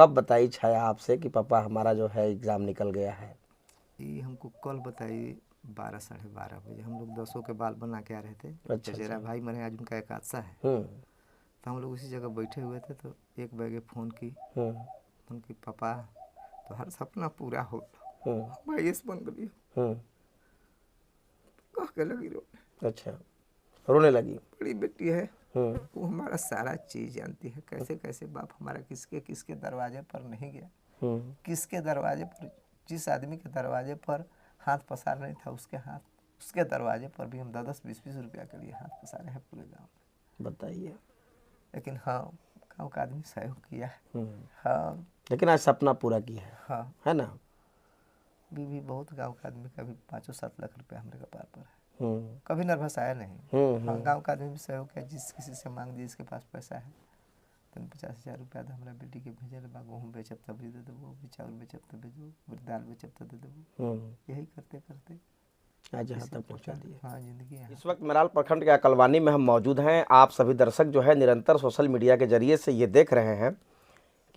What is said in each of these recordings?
कब बताई छाया आपसे कि पापा हमारा जो है एग्ज़ाम निकल गया है? ये हमको कल बताई 12 साढ़े 12 बजे। हम लोग 10 के बाल बना के आ रहे थे। अच्छा चचेरा अच्छा। भाई मरे, आज उनका एकादशा है। हम्म तो हम लोग उसी जगह बैठे हुए थे तो एक बैगे फ़ोन की। हम्म फ़ोन की, पापा तो हर सपना पूरा हो, हम्म हम IAS बन गई, हम्म। कह के लगी रो। अच्छा, रोने लगी? बड़ी बेटी है, हम्म वो हमारा सारा चीज़ जानती है, कैसे कैसे बाप हमारा किसके किसके दरवाजे पर नहीं गया, हम्म। किसके दरवाजे पर, जिस आदमी के दरवाजे पर हाथ पसार नहीं था उसके दरवाजे पर भी हम 10-10 20-20 रुपया के लिए हाथ पसारे हैं पूरे गांव में। बताइए। लेकिन हाँ, गाँव का आदमी सहयोग किया है। हम्म। हाँ लेकिन आज सपना पूरा किया हाँ। है ना? भी बहुत गांव का आदमी का भी 5-7 लाख रुपया हमारे कपार पर है, हम्म कभी नर्वस आया नहीं। हाँ, हम्म। गांव का आदमी भी सहयोग किया, जिस किसी से मांग दी, जिसके पास पैसा है तो 50,000 रुपया था हमारा बेटी के भेजे बा, गेहूँ बेचब तब भी दे देबो, चाउर बेचब तब भेजो, दाल बेचब तब दे देबो। यही करते करते आज यहाँ इसी तक पहुँचा प्रकार, दिया। हाँ, जिंदगी है। इस वक्त मेराल प्रखंड के अकलवानी में हम मौजूद हैं। आप सभी दर्शक जो है निरंतर सोशल मीडिया के जरिए से ये देख रहे हैं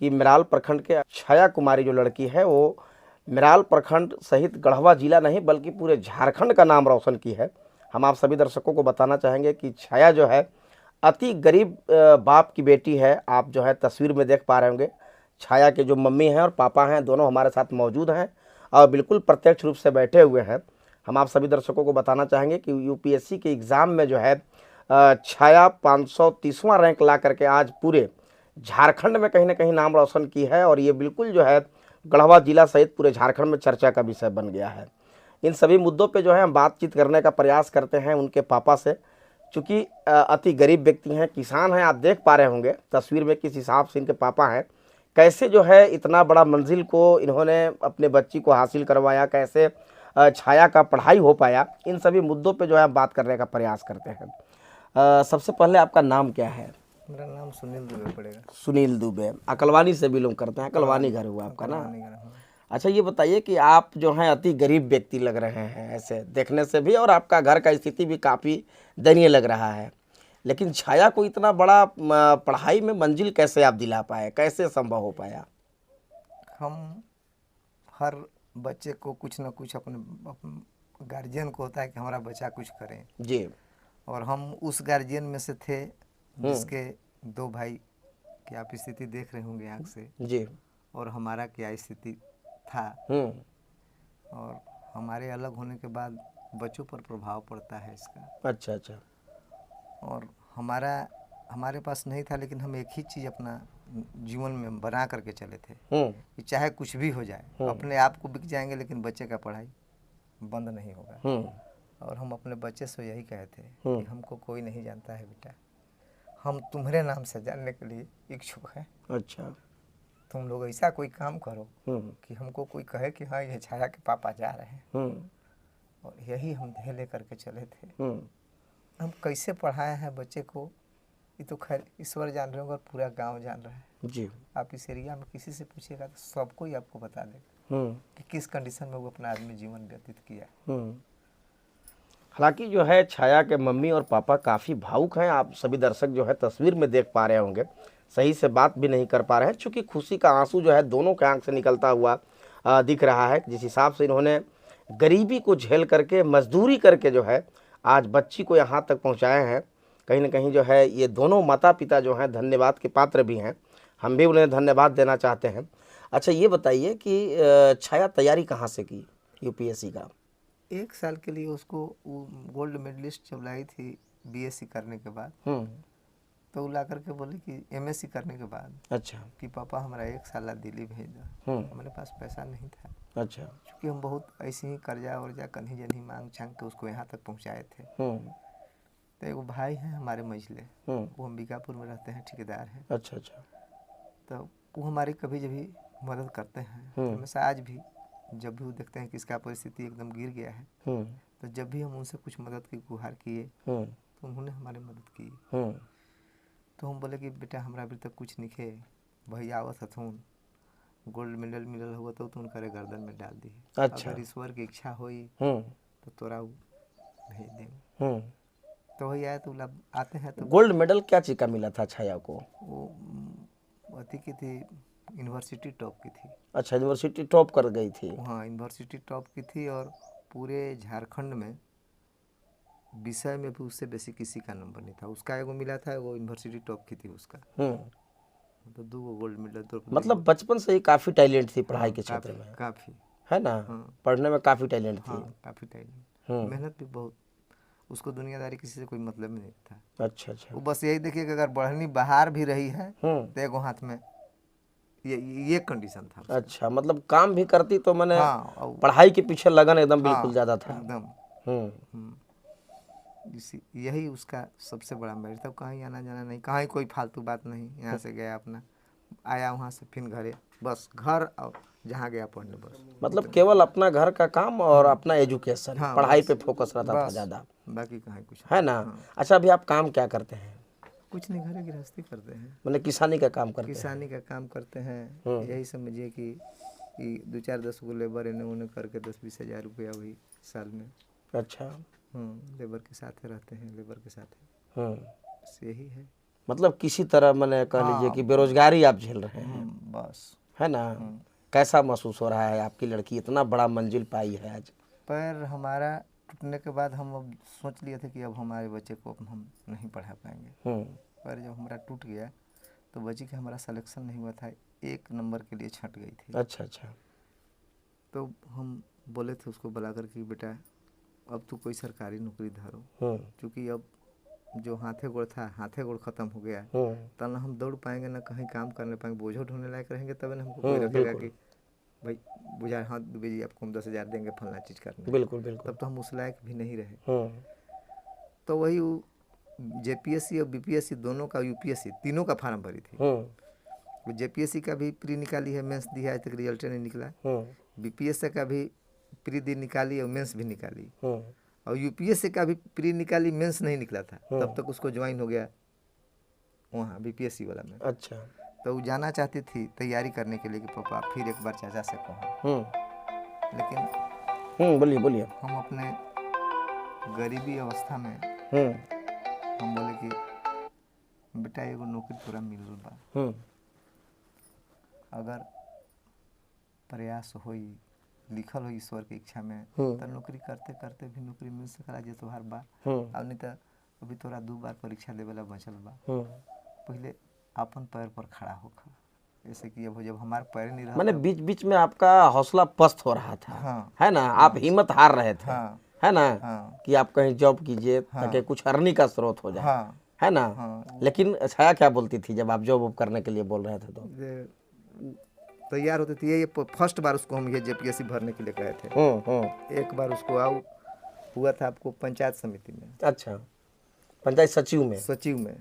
कि मेराल प्रखंड के छाया कुमारी जो लड़की है वो मेराल प्रखंड सहित गढ़वा जिला नहीं बल्कि पूरे झारखंड का नाम रोशन की है। हम आप सभी दर्शकों को बताना चाहेंगे कि छाया जो है अति गरीब बाप की बेटी है। आप जो है तस्वीर में देख पा रहे होंगे, छाया के जो मम्मी हैं और पापा हैं दोनों हमारे साथ मौजूद हैं और बिल्कुल प्रत्यक्ष रूप से बैठे हुए हैं। हम आप सभी दर्शकों को बताना चाहेंगे कि यूपीएससी के एग्ज़ाम में जो है छाया 530वां रैंक ला करके आज पूरे झारखंड में कहीं ना कहीं नाम रोशन की है और ये बिल्कुल जो है गढ़वा जिला सहित पूरे झारखंड में चर्चा का विषय बन गया है। इन सभी मुद्दों पे जो है हम बातचीत करने का प्रयास करते हैं उनके पापा से, चूँकि अति गरीब व्यक्ति हैं, किसान हैं। आप देख पा रहे होंगे तस्वीर में किस हिसाब से इनके पापा हैं, कैसे जो है इतना बड़ा मंजिल को इन्होंने अपने बच्ची को हासिल करवाया, कैसे छाया का पढ़ाई हो पाया। इन सभी मुद्दों पे जो है हम बात करने का प्रयास करते हैं। सबसे पहले आपका नाम क्या है? मेरा नाम सुनील दुबे पड़ेगा। सुनील दुबे। अकलवानी से बिलोंग करते हैं? अकलवानी घर हुआ आपका ना? अच्छा, ये बताइए कि आप जो हैं अति गरीब व्यक्ति लग रहे हैं ऐसे देखने से भी, और आपका घर का स्थिति भी काफ़ी दयनीय लग रहा है, लेकिन छाया को इतना बड़ा पढ़ाई में मंजिल कैसे आप दिला पाए, कैसे संभव हो पाया? हम हर बच्चे को कुछ ना कुछ अपने गार्जियन को होता है कि हमारा बच्चा कुछ करे जी। और हम उस गार्जियन में से थे जिसके 2 भाई की आप स्थिति देख रहे होंगे आँख से जी। और हमारा क्या स्थिति था। और हमारे अलग होने के बाद बच्चों पर प्रभाव पड़ता है इसका। अच्छा अच्छा। और हमारे पास नहीं था, लेकिन हम एक ही चीज़ अपना जीवन में बना करके चले थे कि चाहे कुछ भी हो जाए, अपने आप को बिक जाएंगे लेकिन बच्चे का पढ़ाई बंद नहीं होगा। और हम अपने बच्चे से यही कहे थे कि हमको कोई नहीं जानता है बेटा, हम तुम्हारे नाम से जानने के लिए इच्छुक हैं। अच्छा। तुम लोग ऐसा कोई काम करो कि हमको कोई कहे कि हाँ ये छाया के पापा जा रहे हैं। और यही हम ध्येय लेकर के चले थे। हम कैसे पढ़ाए हैं बच्चे को ये तो खैर ईश्वर जान रहे होंगे और पूरा गांव जान रहा है जी। आप इस एरिया में किसी से पूछिएगा तो सबको ही आपको बता देगा कि किस कंडीशन में वो अपना आदमी जीवन व्यतीत किया। हालांकि जो है छाया के मम्मी और पापा काफ़ी भावुक हैं। आप सभी दर्शक जो है तस्वीर में देख पा रहे होंगे, सही से बात भी नहीं कर पा रहे हैं, क्योंकि खुशी का आंसू जो है दोनों के आंख से निकलता हुआ दिख रहा है। जिस हिसाब से इन्होंने गरीबी को झेल करके, मजदूरी करके जो है आज बच्ची को यहाँ तक पहुँचाए हैं, कहीं ना कहीं जो है ये दोनों माता पिता जो हैं धन्यवाद के पात्र भी हैं। हम भी उन्हें धन्यवाद देना चाहते हैं। अच्छा, ये बताइए कि छाया तैयारी कहाँ से की यूपीएससी का? 1 साल के लिए उसको गोल्ड मेडलिस्ट जब लाई थी बीएससी करने के बाद, तो वो ला करके बोले कि एमएससी करने के बाद अच्छा कि पापा हमारा 1 साल दिल्ली भेज दो। हमारे पास पैसा नहीं था। अच्छा। क्योंकि हम बहुत ऐसे ही कर्जा वर्जा कहीं जनी मांग छांग के उसको यहाँ तक पहुँचाए थे। तो एक भाई हैं हमारे मझले, वो अंबिकापुर में रहते हैं, ठेकेदार हैं। अच्छा अच्छा। तो वो हमारी कभी जभी मदद करते हैं। तो हमेशा आज भी जब भी वो देखते हैं कि इसका परिस्थिति एकदम गिर गया है, तो जब भी हम उनसे कुछ मदद की गुहार किए तो उन्होंने हमारी मदद की। तो हम बोले कि बेटा हमारा अभी तक कुछ नहीं खे, भैया आवत हथुन गोल्ड मेडल मिलल हुआ तो उनका गर्दन में डाल दी। अच्छा। अगर ईश्वर की इच्छा हुई तो तोरा भेज देंगे। तो वही आए तो आते हैं तो गोल्ड मेडल क्या चीज का मिला था छाया को? वो अति की थी यूनिवर्सिटी टॉप की थी। अच्छा, यूनिवर्सिटी टॉप कर गई थी। हाँ, यूनिवर्सिटी टॉप की थी और पूरे झारखंड में विषय में भी उससे बेसी किसी का नंबर नहीं था। उसका एगो मिला था, वो यूनिवर्सिटी टॉप की थी उसका। तो 2 गोल्ड मेडल द्रौपदी। मतलब बचपन से ही काफी टैलेंट थी पढ़ाई के क्षेत्र काफी में, काफी है ना? हाँ। पढ़ने में काफी टैलेंट थी। हाँ, काफी टैलेंट, मेहनत भी बहुत। उसको दुनियादारी किसी से कोई मतलब ही नहीं था। अच्छा अच्छा। वो बस यही देखिए कि अगर बढ़नी बाहर भी रही है तो एगो हाथ में ये कंडीशन था उसका। अच्छा, मतलब काम भी करती तो मैंने हाँ, पढ़ाई के पीछे लगन एकदम हाँ, बिल्कुल ज्यादा था। एकदम। यही उसका सबसे बड़ा मेरिट था। कहीं आना जाना नहीं, कहीं कोई फालतू बात नहीं। यहाँ से गया अपना, आया वहाँ से फिर घरे, बस घर और जहाँ गया पढ़ने, बस। मतलब केवल अपना घर का काम और अपना एजुकेशन, हाँ, पढ़ाई बस, पे फोकस रहता था बस, ज़्यादा, बाकी कहीं कुछ है नहीं। ना? हाँ। अच्छा, अभी आप काम क्या करते हैं? कुछ नहीं, घरे गृहस्थी करते हैं। मतलब किसानी का काम करते हैं? किसानी का काम करते हैं। यही समझिए कि 2-4-10 गो लेबर इन्हें उन्हें करके 10-20 हज़ार रुपया वही साल में। अच्छा। लेबर के साथ रहते हैं, लेबर के साथ। बस यही है। मतलब किसी तरह मैंने कह लीजिए कि बेरोजगारी आप झेल रहे हैं, बस। है ना? कैसा महसूस हो रहा है? आपकी लड़की इतना बड़ा मंजिल पाई है आज। पैर हमारा टूटने के बाद हम अब सोच लिए थे कि अब हमारे बच्चे को अब हम नहीं पढ़ा पाएंगे। पैर जब हमारा टूट गया तो बच्ची का हमारा सिलेक्शन नहीं हुआ था, 1 नंबर के लिए छँट गई थी। अच्छा अच्छा। तो हम बोले थे उसको बुला कर कि बेटा अब तू कोई सरकारी नौकरी धरो, क्योंकि अब जो हाथे गोड़ था, हाथे गोड़ खत्म हो गया। तब ना हम दौड़ पाएंगे, ना कहीं काम करने पाएंगे, बोझो ढोने लायक रहेंगे, तब ना हमको कोई रखेगा कि भाई बुझा, हाँ दुबे जी आपको हम 10,000 देंगे फलना चीज़ करने। बिल्कुल बिल्कुल। तब तो हम उस लायक भी नहीं रहे। तो वही JPSC और BPSC दोनों का, UPSC तीनों का फार्म भरी थी। JPSC का भी प्री निकाली है, मेंस दी है, आज तक रिजल्ट नहीं निकला। BPSC का भी प्री दी निकाली और मेंस भी निकाली, और UPSC का भी प्री निकाली, मेंस नहीं निकला था। तब तक उसको ज्वाइन हो गया वहाँ BPSC वाला में। अच्छा। तो वो जाना चाहती थी तैयारी करने के लिए कि पापा फिर एक बार चाचा से कहो, लेकिन बोलिए बोलिए। हम अपने गरीबी अवस्था में हम बोले कि बेटा एगो नौकरी तोरा मिल बा, अगर प्रयास होई, लिखल हो ईश्वर के इच्छा में, तो नौकरी करते करते भी नौकरी मिल सकला जे तोहार बा। अब नहीं तो अभी तोरा 2 बार परीक्षा देवेला बचल बा। पहले अपन पैर पर खड़ा होखा, जैसे कि अब जब हमारे पैर नहीं रहा, मैंने बीच बीच में आपका हौसला पस्त हो रहा था, है ना? आप हिम्मत हार रहे थे, है ना? कि आप कहीं जॉब कीजिए ताकि कुछ अर्निंग का स्रोत हो जाए, है ना? लेकिन छाया क्या बोलती थी जब आप जॉब करने के लिए बोल रहे थे? तो तैयार होती थी। ये फर्स्ट बार उसको हम ये JPSC भरने के लिए कहे थे। एक बार उसको हुआ था आपको पंचायत समिति में। अच्छा, पंचायत सचिव में? सचिव में,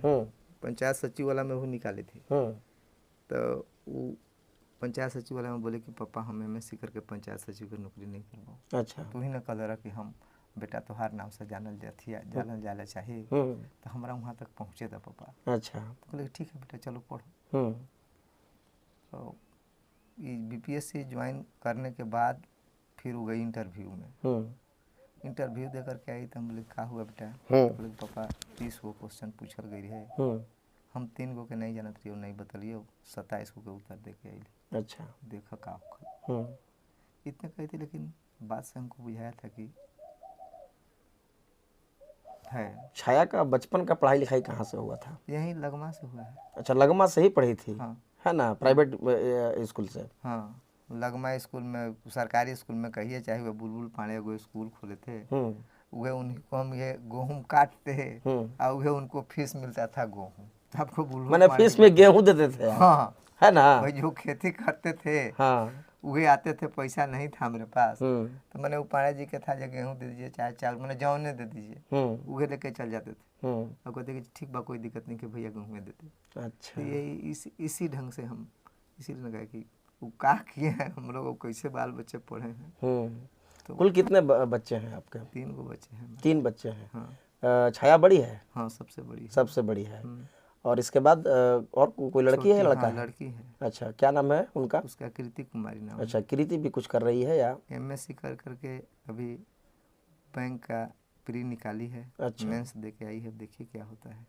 पंचायत सचिव वाला में वो निकाली थी। तो वो पंचायत सचिव वाला में बोले कि पापा हम MSc करके पंचायत सचिव की नौकरी नहीं करवाओ। अच्छा। तू ही न कल रहा कि हम बेटा तोहार नाम से जानल जाना चाहिए, तो हमारा वहाँ तक पहुँचे था पापा। अच्छा। तो बोले ठीक है बेटा चलो पढ़ो। तो BPSC ज्वाइन करने के बाद फिर वो गई इंटरव्यू में। इंटरव्यू दे करके आई तो हम बोले क्या हुआ बेटा? बोले पापा 30 गो क्वेश्चन पूछल गई है, हम 3 गो के नहीं जानत रही, नहीं बतलिए, 27 गो के उत्तर दे के आई। अच्छा। देखा का इतने कही थी, लेकिन बात से हमको बुझाया था कि है। छाया का बचपन का पढ़ाई लिखाई कहाँ से हुआ था? यहीं लगमा से हुआ है। अच्छा, लगमा से ही पढ़ी थी? हाँ। है ना? प्राइवेट स्कूल से? हाँ, लगमा स्कूल में, सरकारी स्कूल में कहिए, चाहे वह बुलबुल पांडे को स्कूल खोले थे, वह उनको हम ये गेहूँ काटते और वह उनको फीस मिलता था गेहूँ। आपको बुलबुल मैंने फीस में गेहूँ देते थे? हाँ, है ना? भाई जो खेती करते थे, हाँ, वही आते थे, पैसा नहीं था मेरे पास, तो मैंने वो पांडे जी के था, जो गेहूँ दे दीजिए चाहे चावल, मैंने जौने दे दीजिए, वही लेके चल जाते थे और कहते कि ठीक बा, कोई दिक्कत नहीं कि भैया गेहूँ देते। अच्छा। तो यही इसी ढंग से हम इसीलिए लगा कि वो का किए हैं, हम लोग कैसे बाल बच्चे पढ़े हैं। तो कुल कितने बच्चे हैं आपके? 3 गो बच्चे हैं। 3 बच्चे हैं। हाँ। छाया बड़ी है? हाँ, सबसे बड़ी है। सबसे बड़ी है। और इसके बाद और कोई लड़की है, लड़का है? लड़की है। अच्छा, क्या नाम है उनका? उसका कृति कुमारी नाम है। अच्छा, कृति भी कुछ कर रही है या? MSc कर करके अभी बैंक का प्री निकाली है। अच्छा। मेंस दे के आई है, देखिए क्या होता है।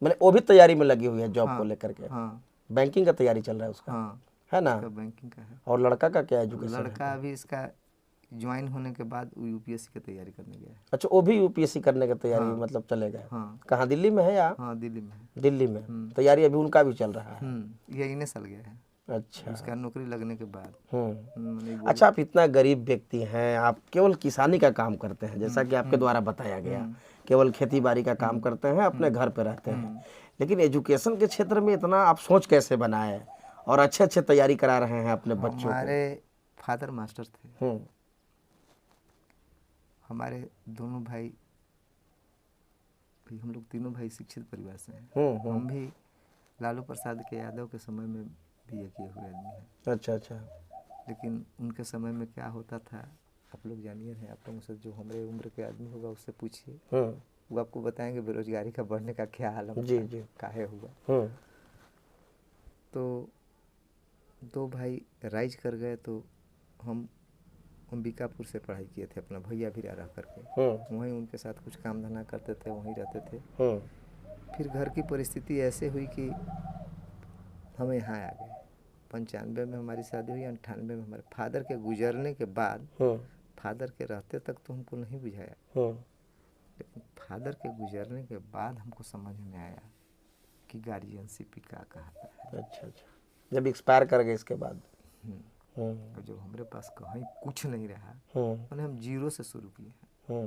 मैंने वो भी तैयारी में लगी हुई है जॉब को लेकर के? हाँ, बैंकिंग का तैयारी चल रहा है उसका? हाँ। है ना। इसका बैंकिंग का है। और लड़का का क्या एजुकेशन है? लड़का अभी इसका ज्वाइन होने के बाद वो यूपीएससी की तैयारी करने गया है। अच्छा, वो भी यूपीएससी करने की तैयारी हाँ। मतलब चले गए? हाँ कहाँ, दिल्ली में है या? हाँ, दिल्ली में है। दिल्ली में तैयारी अभी उनका भी चल रहा है। ये इन्हें साल गया है। अच्छा। उसका नौकरी लगने के बाद मैंने अच्छा, आप इतना गरीब व्यक्ति हैं, आप केवल किसानी का काम करते हैं, जैसा कि आपके द्वारा बताया गया, केवल खेती बाड़ी का काम करते हैं, अपने घर पे रहते हैं, लेकिन एजुकेशन के क्षेत्र में इतना आप सोच कैसे बनाए और अच्छे अच्छे तैयारी करा रहे हैं अपने बच्चों को? हमारे फादर मास्टर थे। हम्म। हमारे दोनों भाई हम लोग तीनों भाई शिक्षित परिवार से हैं। हम भी लालू प्रसाद के यादव के समय में बीए किए हुए आदमी हैं। अच्छा अच्छा। लेकिन उनके समय में क्या होता था आप लोग जानिए हैं। आप लोगों से जो हमारे उम्र के आदमी होगा उससे पूछिए, वो आपको बताएंगे बेरोजगारी का बढ़ने का क्या हाल जी जी काहे हुआ। तो दो भाई राइज कर गए, तो हम अंबिकापुर से पढ़ाई किए थे, अपना भैया भी रह करके वहीं उनके साथ कुछ काम धंधा करते थे, वहीं रहते थे। फिर घर की परिस्थिति ऐसे हुई कि हम यहाँ आ गए। 95 में हमारी शादी हुई, 98 में हमारे फादर के गुजरने के बाद, फादर के रहते तक तो हमको नहीं बुझाया, लेकिन फादर के गुजरने के बाद हमको समझ में आया कि गार्जियनशिप क्या कहता है। अच्छा अच्छा, जब एक्सपायर कर गए इसके बाद। और जब हमारे पास कहीं कुछ नहीं रहा, मैंने हम जीरो से शुरू किए हैं।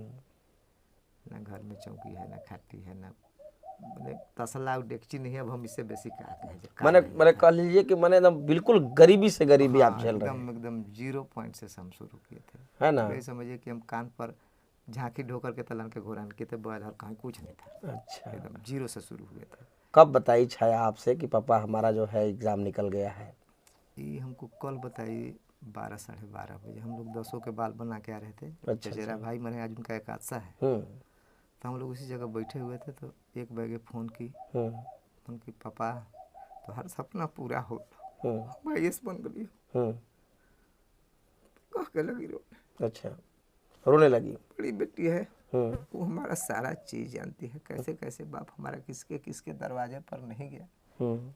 ना घर में चौकी है, ना खाटी है, ना मैंने तसला डेक्ची नहीं है। अब हम इससे बेसी क्या कहें। मैंने कह लीजिए कि मैंने एकदम बिल्कुल गरीबी से गरीबी आप झेल रहे हैं। एकदम 0 पॉइंट से हम शुरू किए थे, है ना। ये समझिए कि हम कान पर झांकी ढोकर के तलन के घोरान किए थे, बैल और कहीं कुछ नहीं था। अच्छा, एकदम 0 से शुरू हुए थे। कब बताई छाया आपसे कि पापा हमारा जो है एग्ज़ाम निकल गया है? ये हमको कल बताई 12 साढ़े 12 बजे। हम लोग 10 के बाल बना के आ रहे थे। चचेरा भाई मैंने आज उनका एकादशा है, तो हम लोग उसी जगह बैठे हुए थे। तो एक बैगे फ़ोन की पापा तो हर सपना पूरा हो, भाई इस बन गई कह के लगी रोने। अच्छा, रोने लगी। बड़ी बेटी है, वो हमारा सारा चीज़ जानती है, कैसे कैसे बाप हमारा किसके किसके दरवाजे पर नहीं गया,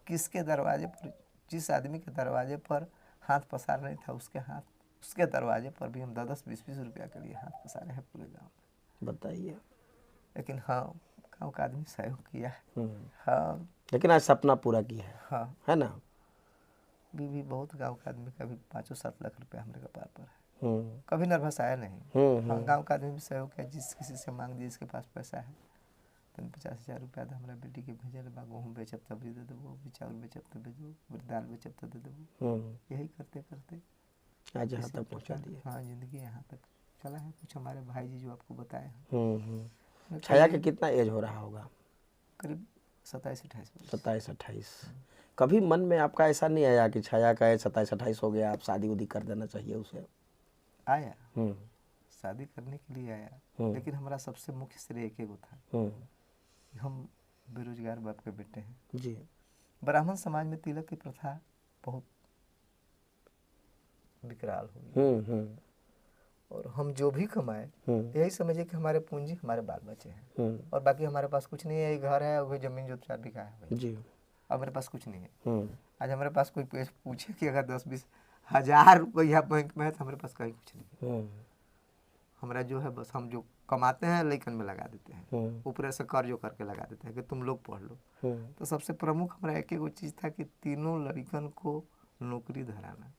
किसके दरवाजे पर, जिस आदमी के दरवाजे पर हाथ पसार नहीं था उसके दरवाजे पर भी हम 10-20 रुपया के लिए हाथ पसारे हैं पूरे गाँव में। बताइए। लेकिन हाँ, गाँव का आदमी सहयोग किया है। हाँ, लेकिन आज सपना पूरा किया है। हाँ, है ना। भी बहुत गाँव का आदमी का भी 5-7 लाख रुपया हमारे कपार पर है, कभी नर्वस आया नहीं। हाँ, गाँव का आदमी भी सहयोग किया, जिस किसी से मांग दिए, इसके पास पैसा है तो 50,000 रुपया था हमारा बेटी के भेजल बा, गेहूँ बेचब तब भी दे देबो, चाउर बेचब तब भेजो, दाल बेचब तब दे देबो। यही करते करते आज यहाँ तक पहुँचा दिए। हाँ, जिंदगी यहाँ तक चला है। कुछ हमारे भाई जी जो आपको बताए हैं। छाया के कितना एज हो रहा होगा? करीब 27-28। 27-28। कभी मन में आपका ऐसा नहीं आया कि छाया का एज 27-28 हो गया, आप शादी उदी कर देना चाहिए उसे? आया, शादी करने के लिए आया, लेकिन हमारा सबसे मुख्य श्रेय एक एगो था, हम बेरोजगार बाप के बेटे हैं जी। ब्राह्मण समाज में तिलक की प्रथा बहुत विकराल हुई, और हम जो भी कमाए यही समझिए कि हमारे पूंजी हमारे बाल बच्चे हैं, और बाकी हमारे पास कुछ नहीं है। एक घर है और जमीन जो 4 बीघा है जी, अब मेरे पास कुछ नहीं है। आज हमारे पास कोई पूछे कि अगर 10-20 हज़ार रुपया बैंक में है तो हमारे पास कहीं कुछ नहीं है। हमारा जो है बस हम जो कमाते हैं लेकिन में लगा देते हैं, ऊपर से कर्ज करके लगा देते हैं कि तुम लोग पढ़ लो। तो सबसे प्रमुख हमारा एक ही चीज़ था कि तीनों लड़कन को नौकरी धराना।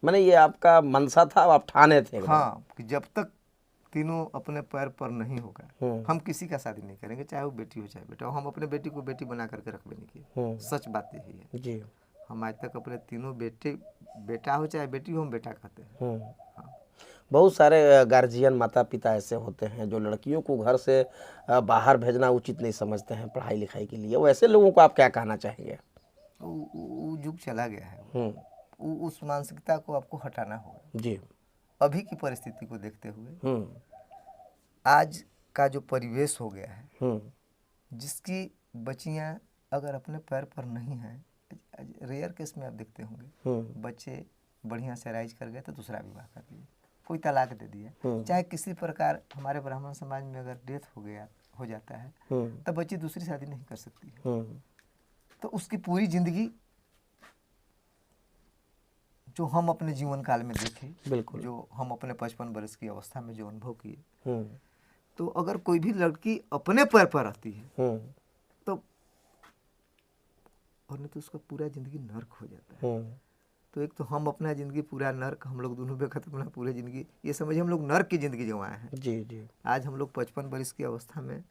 मैंने ये आपका मनसा था, आप ठाने थे? हाँ, कि जब तक तीनों अपने पैर पर नहीं होगा हम किसी का शादी नहीं करेंगे, चाहे वो बेटी हो चाहे बेटा हो। हम अपने बेटी को बेटी बना करके रख भी नहीं किए, सच बात यही है जी। हम आज तक अपने तीनों बेटा हो चाहे बेटी हो, हम बेटा कहते हैं। हाँ। बहुत सारे गार्जियन माता पिता ऐसे होते हैं जो लड़कियों को घर से बाहर भेजना उचित नहीं समझते हैं पढ़ाई लिखाई के लिए। वो ऐसे लोगों को आप क्या कहना चाहेंगे? वो युग चला गया है, उस मानसिकता को आपको हटाना होगा जी। अभी की परिस्थिति को देखते हुए। आज का जो परिवेश हो गया है, जिसकी बच्चियां अगर अपने पैर पर नहीं हैं, रेयर केस में आप देखते होंगे बच्चे बढ़िया से राइज कर गए तो दूसरा विवाह कर दिए, कोई तलाक दे दिया। चाहे किसी प्रकार हमारे ब्राह्मण समाज में अगर डेथ हो जाता है तो बच्ची दूसरी शादी नहीं कर सकती है, तो उसकी पूरी जिंदगी जो हम अपने जीवन काल में देखे, बिल्कुल, जो हम अपने 55 वर्ष की अवस्था में जो अनुभव किए, हम्म, तो अगर कोई भी लड़की अपने पैर पर रहती है तो और नहीं तो उसका पूरा जिंदगी नर्क हो जाता है। तो एक तो हम अपना जिंदगी पूरा नर्क हम लोग दोनों पे खत्म ना, पूरी जिंदगी ये समझिए हम लोग नर्क की जिंदगी गंवाए हैं। जी जी। आज हम लोग 55 वर्ष की अवस्था में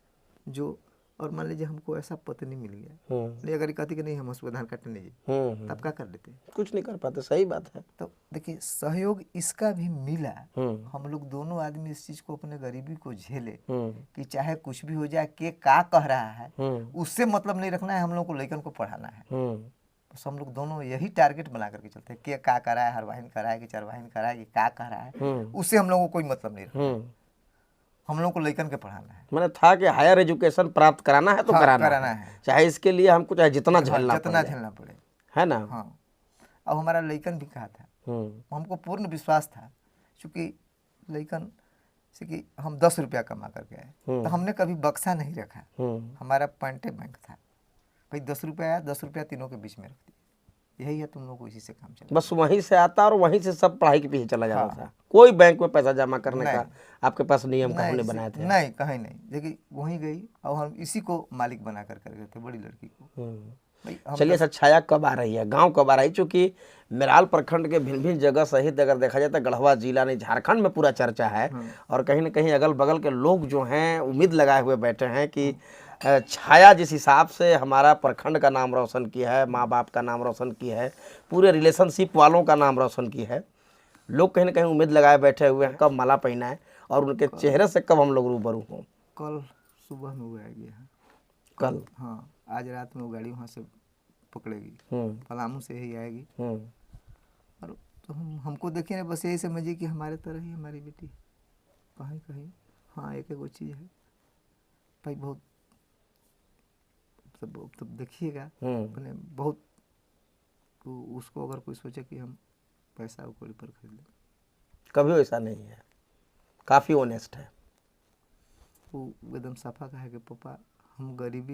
जो, और मान लीजिए हमको ऐसा पत्नी मिल गया, नहीं अगर कहती कि नहीं हम उसको धान काटने नहीं, तब क्या कर लेते? कुछ नहीं कर पाते, सही बात है। तो देखिए सहयोग इसका भी मिला, हम लोग दोनों आदमी इस चीज को, अपने गरीबी को झेले कि चाहे कुछ भी हो जाए, के का कह रहा है उससे मतलब नहीं रखना है, हम लोग को लड़कन को पढ़ाना है। तो हम लोग दोनों यही टारगेट बना करके चलते हैं, के का कर रहा है, हर वाहिन कर रहा है कि चार वाहिन कर रहा है कि का कह रहा है, उससे हम लोगों को कोई मतलब नहीं रखना, हम लोग को लड़कन के पढ़ाना है। मैंने था कि हायर एजुकेशन प्राप्त कराना है तो कराना है, चाहे इसके लिए हमको चाहे जितना झेलना पड़े, है ना। हाँ, अब हमारा लड़कन भी कहा था, हमको पूर्ण विश्वास था, क्योंकि लड़कन से कि हम 10 रुपया कमा करके आए, तो हमने कभी बक्सा नहीं रखा, हमारा पॉइंटे बैंक था भाई 10 रुपया आया, 10 रुपया तीनों के बीच में रख दिया, यही है, तुम लोग को इसी से काम चला, बस वहीं से आता और वहीं से सब पढ़ाई के पीछे चला जाता था। कोई बैंक में पैसा जमा करने का आपके पास नियम कहाँ ने बनाए थे? नहीं, कहीं नहीं। देखिए वहीं गई और हम इसी को मालिक बना कर गए थे, बड़ी लड़की को। चलिए सर, छाया कब आ रही है, गांव कब आ रही है? चूँकि मेराल प्रखंड के भिन्न भिन्न जगह सहित अगर देखा जाए तो गढ़वा जिला नहीं झारखंड में पूरा चर्चा है, और कहीं ना कहीं अगल बगल के लोग जो हैं उम्मीद लगाए हुए बैठे हैं कि छाया जिस हिसाब से हमारा प्रखंड का नाम रोशन किया है, माँ बाप का नाम रोशन किया है, पूरे रिलेशनशिप वालों का नाम रोशन किया है, लोग कहीं ना कहीं उम्मीद लगाए बैठे हुए हैं कब माला पहना है और उनके चेहरे से कब हम लोग रूबरू हों। कल सुबह में वो आएगी। कल? हाँ, आज रात में वो गाड़ी वहाँ से पकड़ेगी, पलामू से ही आएगी, और तो हमको देखिए ना, बस यही समझिए कि हमारे तरह ही हमारी बेटी कहीं कहीं, हाँ एक वो चीज़ है भाई, बहुत तब देखिएगा अपने बहुत, तो उसको अगर कोई सोचे कि हम पैसा ऊपर पर खरीद लें, कभी ऐसा नहीं है, काफ़ी ऑनेस्ट है वो, एकदम साफा कहा कि पापा हम गरीब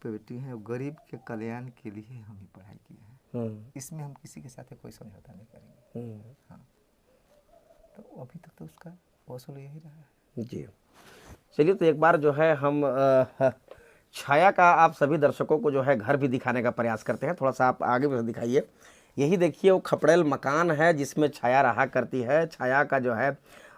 पे बेटी हैं, गरीब के कल्याण के लिए हम ही पढ़ाई किए हैं, इसमें हम किसी के साथ कोई समझौता नहीं करेंगे। हाँ, तो अभी तक तो उसका वसूल यही रहा है जी। चलिए, तो एक बार जो है हम छाया का आप सभी दर्शकों को जो है घर भी दिखाने का प्रयास करते हैं, थोड़ा सा आप आगे भी दिखाइए। यही देखिए वो खपड़ेल मकान है जिसमें छाया रहा करती है। छाया का जो है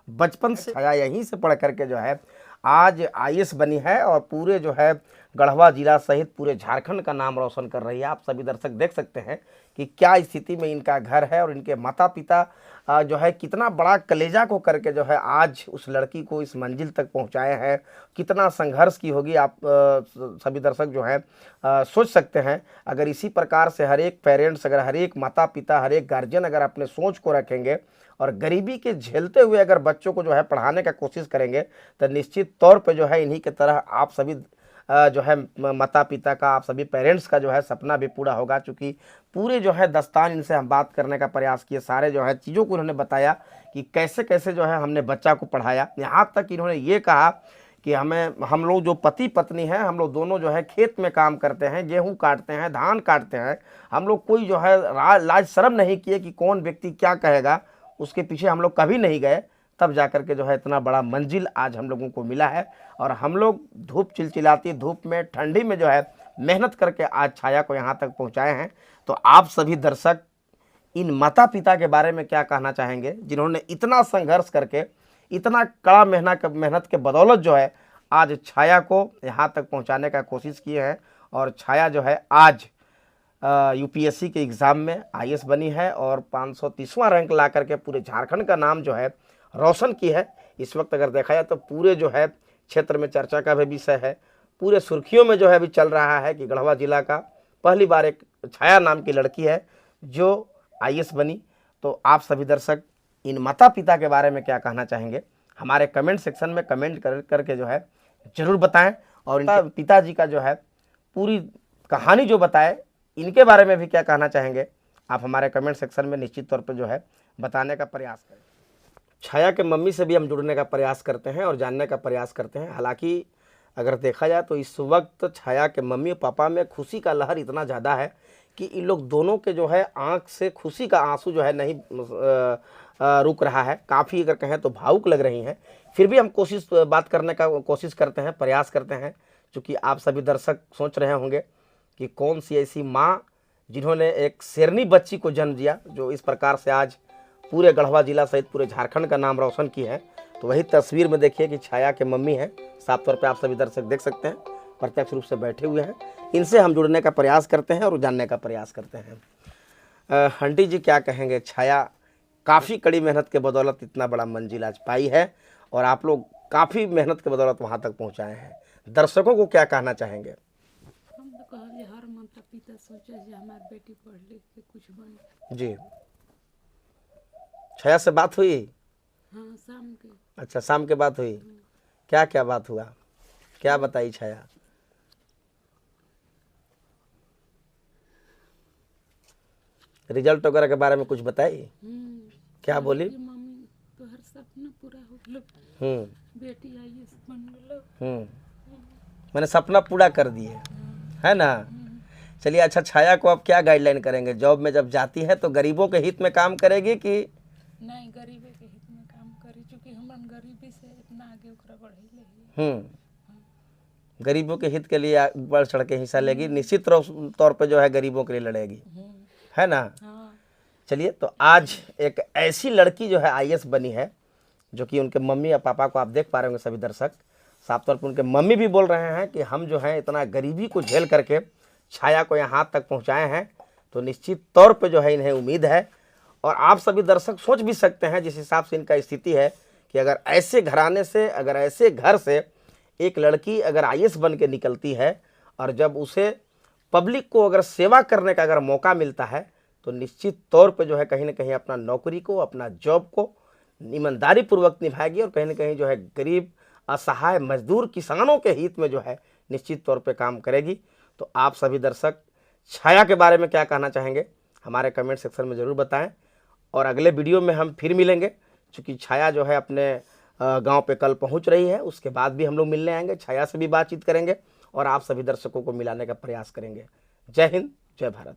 बचपन से छाया यहीं से पढ़ करके जो है आज आईएएस बनी है और पूरे जो है गढ़वा जिला सहित पूरे झारखंड का नाम रोशन कर रही है। आप सभी दर्शक देख सकते हैं कि क्या स्थिति में इनका घर है और इनके माता पिता जो है कितना बड़ा कलेजा को करके जो है आज उस लड़की को इस मंजिल तक पहुंचाए हैं। कितना संघर्ष की होगी आप सभी दर्शक जो है सोच सकते हैं। अगर इसी प्रकार से हर एक पेरेंट्स, अगर हर एक माता पिता, हर एक गार्जियन अगर अपने सोच को रखेंगे और गरीबी के झेलते हुए अगर बच्चों को जो है पढ़ाने का कोशिश करेंगे तो निश्चित तौर पे जो है इन्हीं की तरह आप सभी जो है माता पिता का, आप सभी पेरेंट्स का जो है सपना भी पूरा होगा। चूँकि पूरे जो है दस्तान इनसे हम बात करने का प्रयास किए, सारे जो है चीज़ों को इन्होंने बताया कि कैसे कैसे जो है हमने बच्चा को पढ़ाया। यहाँ तक इन्होंने ये कहा कि हम लोग जो पति पत्नी हैं, हम लोग दोनों जो है खेत में काम करते हैं, गेहूँ काटते हैं, धान काटते हैं। हम लोग कोई जो है लाज शर्म नहीं किए कि कौन व्यक्ति क्या कहेगा, उसके पीछे हम लोग कभी नहीं गए। तब जाकर के जो है इतना बड़ा मंजिल आज हम लोगों को मिला है और हम लोग धूप चिलचिलाती धूप में, ठंडी में जो है मेहनत करके आज छाया को यहाँ तक पहुँचाए हैं। तो आप सभी दर्शक इन माता पिता के बारे में क्या कहना चाहेंगे जिन्होंने इतना संघर्ष करके, इतना कड़ा मेहनत के बदौलत जो है आज छाया को यहाँ तक पहुँचाने का कोशिश किए हैं। और छाया जो है आज यूपीएससी के एग्ज़ाम में आईएएस बनी है और 530वां रैंक ला करके पूरे झारखंड का नाम जो है रोशन की है। इस वक्त अगर देखा जाए तो पूरे जो है क्षेत्र में चर्चा का भी विषय है, पूरे सुर्खियों में जो है अभी चल रहा है कि गढ़वा जिला का पहली बार एक छाया नाम की लड़की है जो आईएएस बनी। तो आप सभी दर्शक इन माता पिता के बारे में क्या कहना चाहेंगे हमारे कमेंट सेक्शन में कमेंट करके जो है ज़रूर बताएं। और इनके पिताजी का जो है पूरी कहानी जो बताए, इनके बारे में भी क्या कहना चाहेंगे आप हमारे कमेंट सेक्शन में निश्चित तौर पर जो है बताने का प्रयास करें। छाया के मम्मी से भी हम जुड़ने का प्रयास करते हैं और जानने का प्रयास करते हैं। हालांकि अगर देखा जाए तो इस वक्त छाया के मम्मी पापा में खुशी का लहर इतना ज़्यादा है कि इन लोग दोनों के जो है आंख से खुशी का आंसू जो है नहीं रुक रहा है। काफ़ी अगर कहें तो भावुक लग रही हैं। फिर भी हम बात करने का कोशिश करते हैं, प्रयास करते हैं, क्योंकि आप सभी दर्शक सोच रहे होंगे कि कौन सी ऐसी माँ जिन्होंने एक शेरनी बच्ची को जन्म दिया, जो इस प्रकार से आज पूरे गढ़वा जिला सहित पूरे झारखंड का नाम रोशन की है। तो वही तस्वीर में देखिए कि छाया के मम्मी हैं, साफ तौर पे आप सभी दर्शक देख सकते हैं, प्रत्यक्ष रूप से बैठे हुए हैं। इनसे हम जुड़ने का प्रयास करते हैं और जानने का प्रयास करते हैं। आंटी जी क्या कहेंगे, छाया काफ़ी कड़ी मेहनत के बदौलत इतना बड़ा मंजिल आज पाई है और आप लोग काफ़ी मेहनत के बदौलत वहाँ तक पहुँचाए हैं। दर्शकों को क्या कहना चाहेंगे? हम तो कहले हर माता पिता सोचे जे हमार बेटी पढ़ लिख के कुछ बने। जी, छाया से बात हुई? हाँ, शाम के। अच्छा, शाम के बात हुई। क्या क्या बात हुआ, क्या बताई छाया? रिजल्ट वगैरह के बारे में कुछ बताई? क्या बोली? मम्मी तो हर सपना पूरा हो गलो, बेटी आईएएस बन गलो। मैंने सपना पूरा कर दिए, है ना? चलिए, अच्छा, छाया को अब क्या गाइडलाइन करेंगे? जॉब में जब जाती है तो गरीबों के हित में काम करेगी कि नहीं? गरीबी के हित में काम करी, चूँकि हमन गरीबी से इतना आगे ओकरा बढ़े। गरीबों के हित के लिए बढ़ चढ़ के हिस्सा लेगी, निश्चित तौर पे जो है गरीबों के लिए लड़ेगी, है ना? चलिए, तो आज एक ऐसी लड़की जो है आईएएस बनी है, जो कि उनके मम्मी या पापा को आप देख पा रहे होंगे सभी दर्शक, साफ तौर पर उनके मम्मी भी बोल रहे हैं कि हम जो है इतना गरीबी को झेल करके छाया को यहाँ तक पहुँचाए हैं, तो निश्चित तौर पे जो है इन्हें उम्मीद है। और आप सभी दर्शक सोच भी सकते हैं जिस हिसाब से इनका स्थिति है कि अगर ऐसे घराने से, अगर ऐसे घर से एक लड़की अगर आईएएस बन के निकलती है और जब उसे पब्लिक को अगर सेवा करने का अगर मौका मिलता है, तो निश्चित तौर पे जो है कहीं ना कहीं अपना नौकरी को, अपना जॉब को ईमानदारी पूर्वक निभाएगी और कहीं ना कहीं जो है गरीब, असहाय, मजदूर, किसानों के हित में जो है निश्चित तौर पे काम करेगी। तो आप सभी दर्शक छाया के बारे में क्या कहना चाहेंगे, हमारे कमेंट सेक्शन में ज़रूर बताएं। और अगले वीडियो में हम फिर मिलेंगे, क्योंकि छाया जो है अपने गांव पे कल पहुंच रही है, उसके बाद भी हम लोग मिलने आएंगे, छाया से भी बातचीत करेंगे और आप सभी दर्शकों को मिलाने का प्रयास करेंगे। जय हिंद, जय भारत।